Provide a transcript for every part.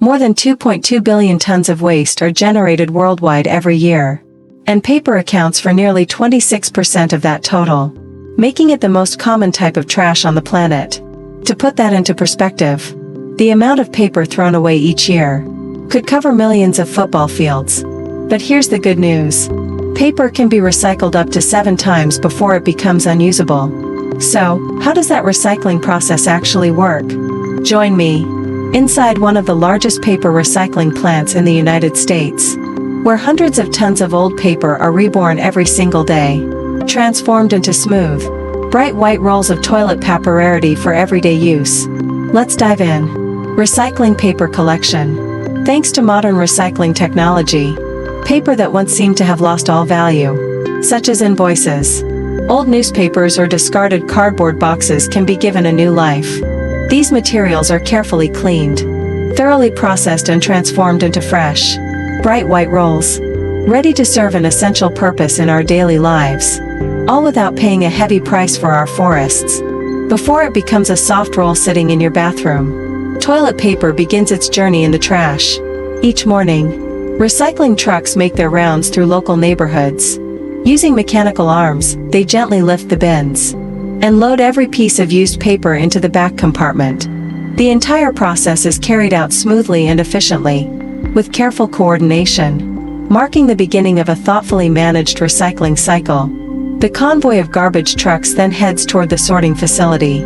More than 2.2 billion tons of waste are generated worldwide every year. And paper accounts for nearly 26% of that total, making it the most common type of trash on the planet. To put that into perspective, the amount of paper thrown away each year could cover millions of football fields. But here's the good news. Paper can be recycled up to 7 times before it becomes unusable. So, how does that recycling process actually work? Join me inside one of the largest paper recycling plants in the United States, where hundreds of tons of old paper are reborn every single day, transformed into smooth, bright white rolls of toilet paper rarity for everyday use. Let's dive in. Recycling paper collection. Thanks to modern recycling technology, paper that once seemed to have lost all value, such as invoices, old newspapers or discarded cardboard boxes, can be given a new life. These materials are carefully cleaned, thoroughly processed and transformed into fresh, bright white rolls, ready to serve an essential purpose in our daily lives, all without paying a heavy price for our forests. Before it becomes a soft roll sitting in your bathroom, toilet paper begins its journey in the trash. Each morning, recycling trucks make their rounds through local neighborhoods. Using mechanical arms, they gently lift the bins and load every piece of used paper into the back compartment. The entire process is carried out smoothly and efficiently, with careful coordination, marking the beginning of a thoughtfully managed recycling cycle. The convoy of garbage trucks then heads toward the sorting facility,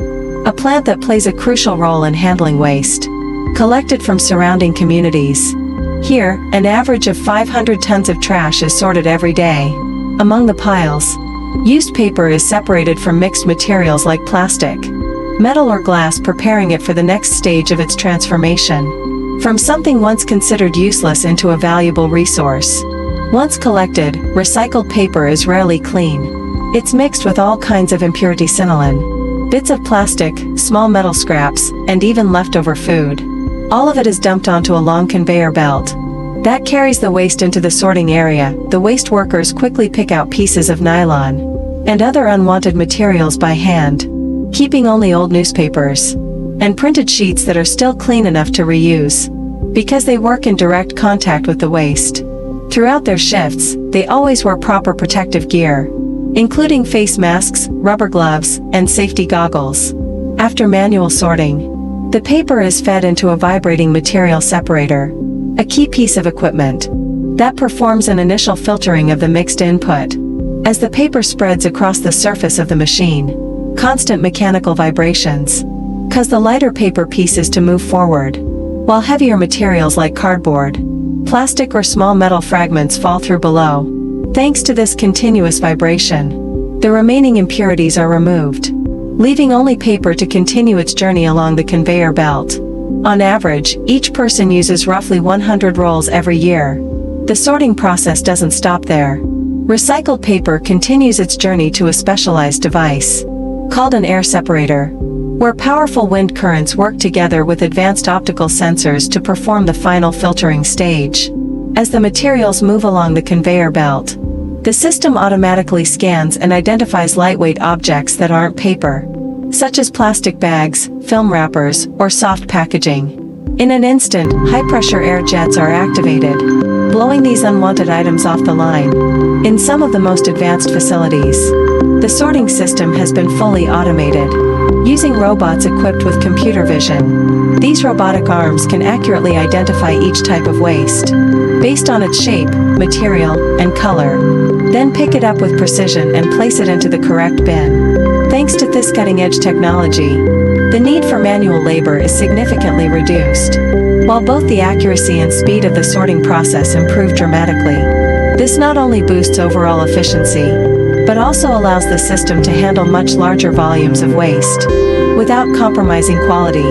a plant that plays a crucial role in handling waste collected from surrounding communities. Here, an average of 500 tons of trash is sorted every day. Among the piles, used paper is separated from mixed materials like plastic, metal or glass, preparing it for the next stage of its transformation, from something once considered useless into a valuable resource. Once collected, recycled paper is rarely clean. It's mixed with all kinds of impurity, aniline, bits of plastic, small metal scraps, and even leftover food. All of it is dumped onto a long conveyor belt that carries the waste into the sorting area. The waste workers quickly pick out pieces of nylon and other unwanted materials by hand, keeping only old newspapers and printed sheets that are still clean enough to reuse, because they work in direct contact with the waste. Throughout their shifts, they always wear proper protective gear, including face masks, rubber gloves, and safety goggles. After manual sorting, the paper is fed into a vibrating material separator, a key piece of equipment that performs an initial filtering of the mixed input. As the paper spreads across the surface of the machine, constant mechanical vibrations cause the lighter paper pieces to move forward, while heavier materials like cardboard, plastic, or small metal fragments fall through below. Thanks to this continuous vibration, the remaining impurities are removed, leaving only paper to continue its journey along the conveyor belt. On average, each person uses roughly 100 rolls every year. The sorting process doesn't stop there. Recycled paper continues its journey to a specialized device called an air separator, where powerful wind currents work together with advanced optical sensors to perform the final filtering stage. As the materials move along the conveyor belt, the system automatically scans and identifies lightweight objects that aren't paper, such as plastic bags, film wrappers, or soft packaging. In an instant, high-pressure air jets are activated, blowing these unwanted items off the line. In some of the most advanced facilities, the sorting system has been fully automated, using robots equipped with computer vision. These robotic arms can accurately identify each type of waste, based on its shape, material, and color, then pick it up with precision and place it into the correct bin. Thanks to this cutting-edge technology, the need for manual labor is significantly reduced, while both the accuracy and speed of the sorting process improve dramatically. This not only boosts overall efficiency, but also allows the system to handle much larger volumes of waste without compromising quality.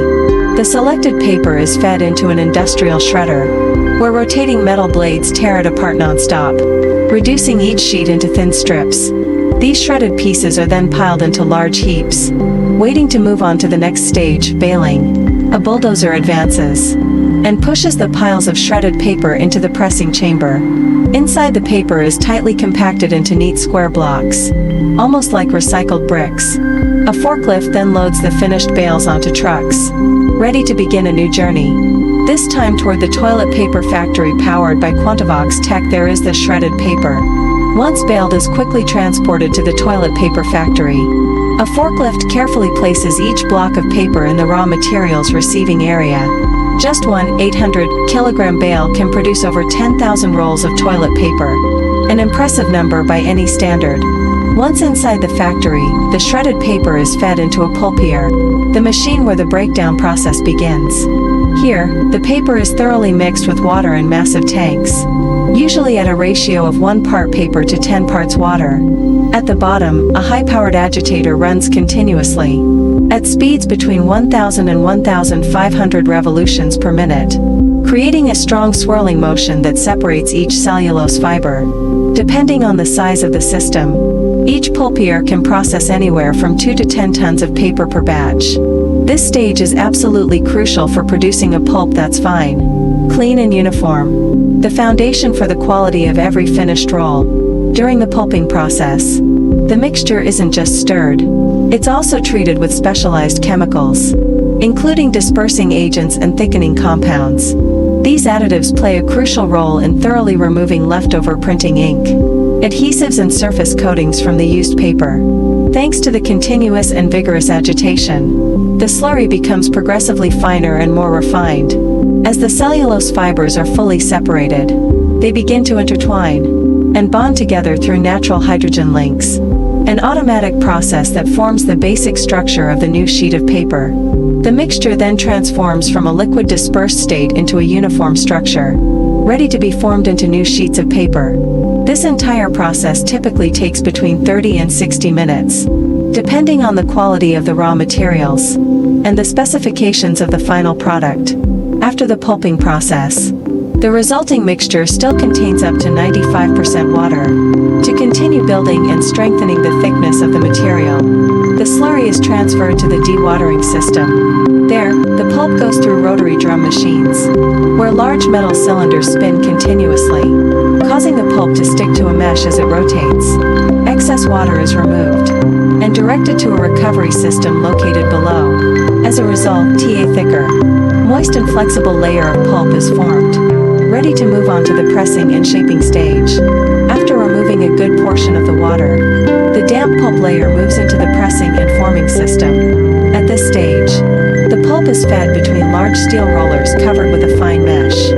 The selected paper is fed into an industrial shredder, where rotating metal blades tear it apart non-stop, reducing each sheet into thin strips. These shredded pieces are then piled into large heaps, waiting to move on to the next stage, baling. A bulldozer advances and pushes the piles of shredded paper into the pressing chamber. Inside, the paper is tightly compacted into neat square blocks, almost like recycled bricks. A forklift then loads the finished bales onto trucks, ready to begin a new journey. This time toward the toilet paper factory powered by Quantivox tech. There is the shredded paper. Once baled, is quickly transported to the toilet paper factory. A forklift carefully places each block of paper in the raw materials receiving area. Just one 800-kilogram bale can produce over 10,000 rolls of toilet paper, an impressive number by any standard. Once inside the factory, the shredded paper is fed into a pulper, the machine where the breakdown process begins. Here, the paper is thoroughly mixed with water in massive tanks, usually at a ratio of 1 part paper to 10 parts water. At the bottom, a high-powered agitator runs continuously, at speeds between 1,000 and 1,500 revolutions per minute, creating a strong swirling motion that separates each cellulose fiber. Depending on the size of the system, each pulper can process anywhere from 2 to 10 tons of paper per batch. This stage is absolutely crucial for producing a pulp that's fine, clean and uniform, the foundation for the quality of every finished roll. During the pulping process, the mixture isn't just stirred, it's also treated with specialized chemicals, including dispersing agents and thickening compounds. These additives play a crucial role in thoroughly removing leftover printing ink, adhesives and surface coatings from the used paper. Thanks to the continuous and vigorous agitation, the slurry becomes progressively finer and more refined. As the cellulose fibers are fully separated, they begin to intertwine and bond together through natural hydrogen links, an automatic process that forms the basic structure of the new sheet of paper. The mixture then transforms from a liquid dispersed state into a uniform structure, ready to be formed into new sheets of paper. This entire process typically takes between 30 and 60 minutes, depending on the quality of the raw materials and the specifications of the final product. After the pulping process, the resulting mixture still contains up to 95% water. To continue building and strengthening the thickness of the material, the slurry is transferred to the dewatering system. There, the pulp goes through rotary drum machines, where large metal cylinders spin continuously, causing the pulp to stick to a mesh as it rotates. Excess water is removed and directed to a recovery system located below. As a result, a thicker, moist and flexible layer of pulp is formed, ready to move on to the pressing and shaping stage. After removing a good portion of the water, the damp pulp layer moves into the pressing and forming system. At this stage, the pulp is fed between large steel rollers covered with a fine mesh.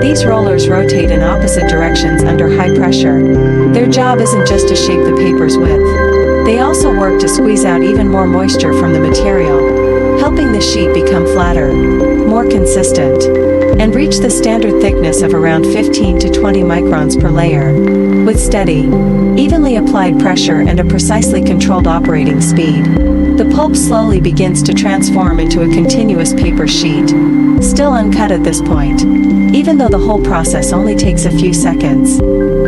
These rollers rotate in opposite directions under high pressure. Their job isn't just to shape the paper's width, they also work to squeeze out even more moisture from the material, helping the sheet become flatter, more consistent, and reach the standard thickness of around 15 to 20 microns per layer. With steady, evenly applied pressure and a precisely controlled operating speed, the pulp slowly begins to transform into a continuous paper sheet, still uncut at this point. Even though the whole process only takes a few seconds,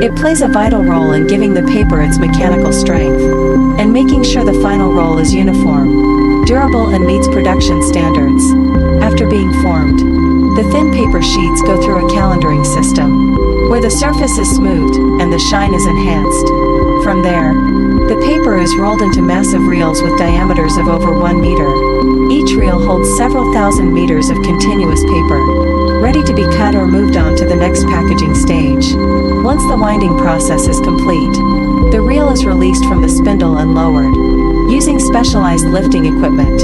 it plays a vital role in giving the paper its mechanical strength, and making sure the final roll is uniform, durable and meets production standards. After being formed, the thin paper sheets go through a calendaring system, where the surface is smoothed and the shine is enhanced. From there, the paper is rolled into massive reels with diameters of over 1 meter. Each reel holds several thousand meters of continuous paper, ready to be cut or moved on to the next packaging stage. Once the winding process is complete, the reel is released from the spindle and lowered, using specialized lifting equipment.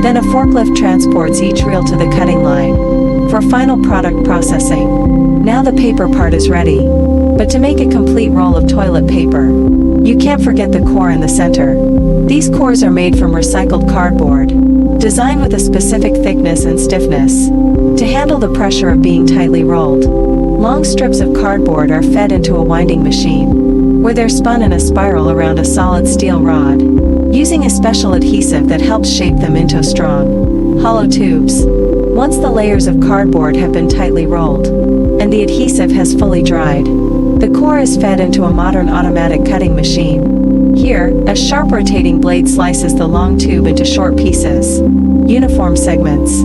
Then a forklift transports each reel to the cutting line for final product processing. Now the paper part is ready. But to make a complete roll of toilet paper, you can't forget the core in the center. These cores are made from recycled cardboard, designed with a specific thickness and stiffness to handle the pressure of being tightly rolled. Long strips of cardboard are fed into a winding machine, where they're spun in a spiral around a solid steel rod, using a special adhesive that helps shape them into strong, hollow tubes. Once the layers of cardboard have been tightly rolled, and the adhesive has fully dried, the core is fed into a modern automatic cutting machine. Here, a sharp rotating blade slices the long tube into short pieces, uniform segments.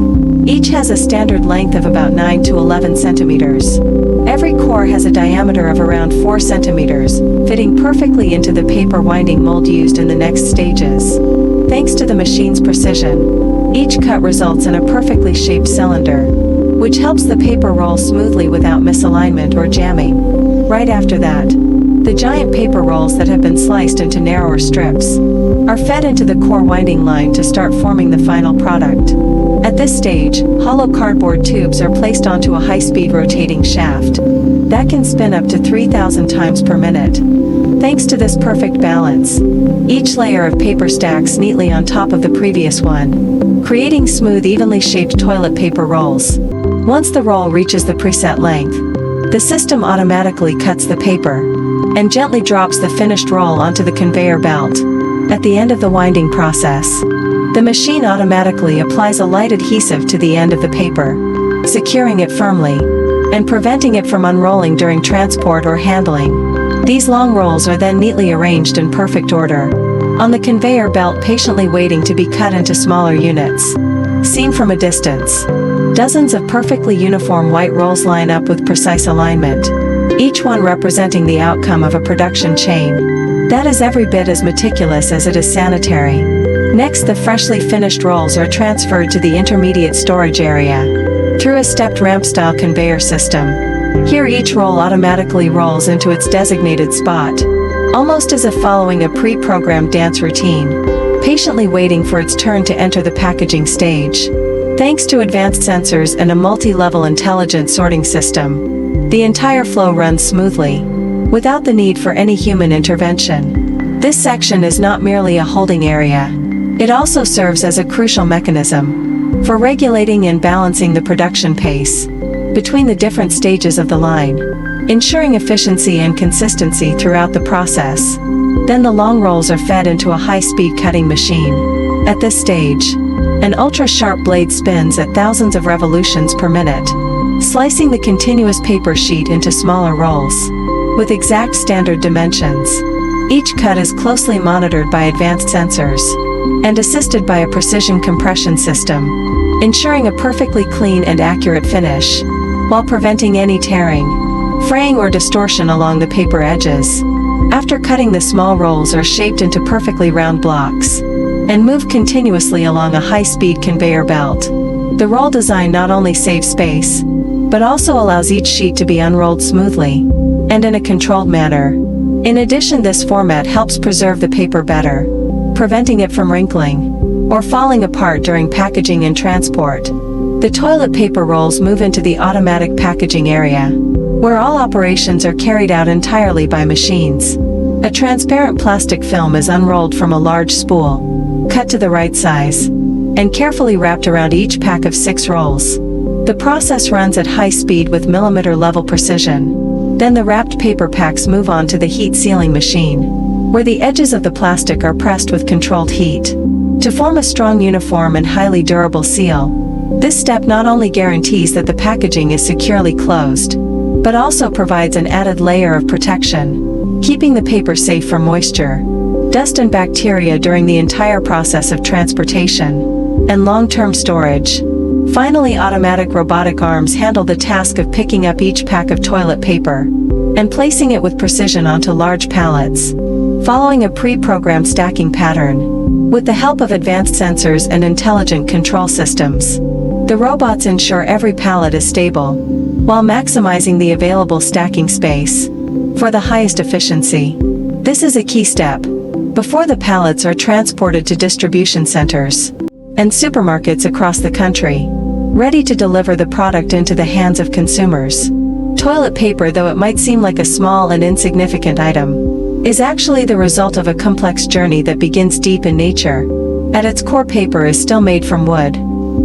Each has a standard length of about 9 to 11 centimeters. Every core has a diameter of around 4 centimeters, fitting perfectly into the paper winding mold used in the next stages. Thanks to the machine's precision, each cut results in a perfectly shaped cylinder, which helps the paper roll smoothly without misalignment or jamming. Right after that, the giant paper rolls that have been sliced into narrower strips are fed into the core winding line to start forming the final product. At this stage, hollow cardboard tubes are placed onto a high-speed rotating shaft that can spin up to 3,000 times per minute. Thanks to this perfect balance, each layer of paper stacks neatly on top of the previous one, creating smooth, evenly shaped toilet paper rolls. Once the roll reaches the preset length, the system automatically cuts the paper and gently drops the finished roll onto the conveyor belt. At the end of the winding process, the machine automatically applies a light adhesive to the end of the paper, securing it firmly and preventing it from unrolling during transport or handling. These long rolls are then neatly arranged in perfect order on the conveyor belt, patiently waiting to be cut into smaller units. Seen from a distance, dozens of perfectly uniform white rolls line up with precise alignment, each one representing the outcome of a production chain that is every bit as meticulous as it is sanitary. Next, the freshly finished rolls are transferred to the intermediate storage area through a stepped ramp-style conveyor system. Here each roll automatically rolls into its designated spot, almost as if following a pre-programmed dance routine, patiently waiting for its turn to enter the packaging stage. Thanks to advanced sensors and a multi-level intelligent sorting system, the entire flow runs smoothly, without the need for any human intervention. This section is not merely a holding area. It also serves as a crucial mechanism for regulating and balancing the production pace between the different stages of the line, ensuring efficiency and consistency throughout the process. Then the long rolls are fed into a high-speed cutting machine. At this stage, an ultra-sharp blade spins at thousands of revolutions per minute, slicing the continuous paper sheet into smaller rolls with exact standard dimensions. Each cut is closely monitored by advanced sensors and assisted by a precision compression system, ensuring a perfectly clean and accurate finish, while preventing any tearing, fraying or distortion along the paper edges. After cutting, the small rolls are shaped into perfectly round blocks and move continuously along a high-speed conveyor belt. The roll design not only saves space, but also allows each sheet to be unrolled smoothly and in a controlled manner. In addition, this format helps preserve the paper better, preventing it from wrinkling or falling apart during packaging and transport. The toilet paper rolls move into the automatic packaging area, where all operations are carried out entirely by machines. A transparent plastic film is unrolled from a large spool, cut to the right size, and carefully wrapped around each pack of 6 rolls. The process runs at high speed with millimeter-level precision. Then the wrapped paper packs move on to the heat sealing machine, where the edges of the plastic are pressed with controlled heat to form a strong, uniform, and highly durable seal. This step not only guarantees that the packaging is securely closed, but also provides an added layer of protection, keeping the paper safe from moisture, dust, and bacteria during the entire process of transportation and long-term storage. Finally, automatic robotic arms handle the task of picking up each pack of toilet paper and placing it with precision onto large pallets, following a pre-programmed stacking pattern. With the help of advanced sensors and intelligent control systems, the robots ensure every pallet is stable, while maximizing the available stacking space for the highest efficiency. This is a key step before the pallets are transported to distribution centers and supermarkets across the country, ready to deliver the product into the hands of consumers. Toilet paper, though it might seem like a small and insignificant item, is actually the result of a complex journey that begins deep in nature. At its core, paper is still made from wood,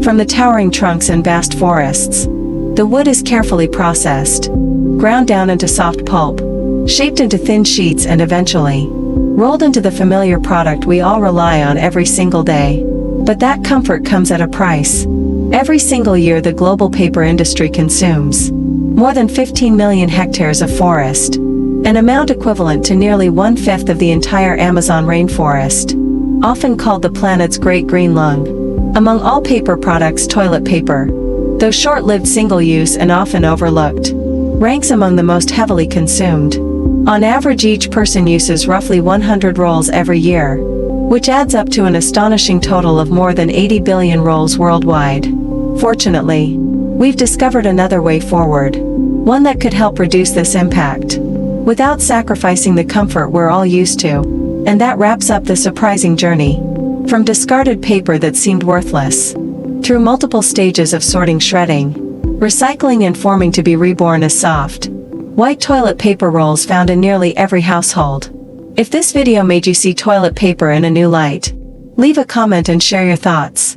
from the towering trunks and vast forests. The wood is carefully processed, ground down into soft pulp, shaped into thin sheets, and eventually rolled into the familiar product we all rely on every single day. But that comfort comes at a price. Every single year, the global paper industry consumes more than 15 million hectares of forest, an amount equivalent to nearly 1/5 of the entire Amazon rainforest, often called the planet's Great Green Lung. Among all paper products, toilet paper, though short-lived, single-use, and often overlooked, ranks among the most heavily consumed. On average, each person uses roughly 100 rolls every year, which adds up to an astonishing total of more than 80 billion rolls worldwide. Fortunately, We've discovered another way forward, one that could help reduce this impact, without sacrificing the comfort we're all used to. And that wraps up the surprising journey. From discarded paper that seemed worthless, through multiple stages of sorting, shredding, recycling and forming to be reborn as soft, white toilet paper rolls found in nearly every household. If this video made you see toilet paper in a new light, leave a comment and share your thoughts.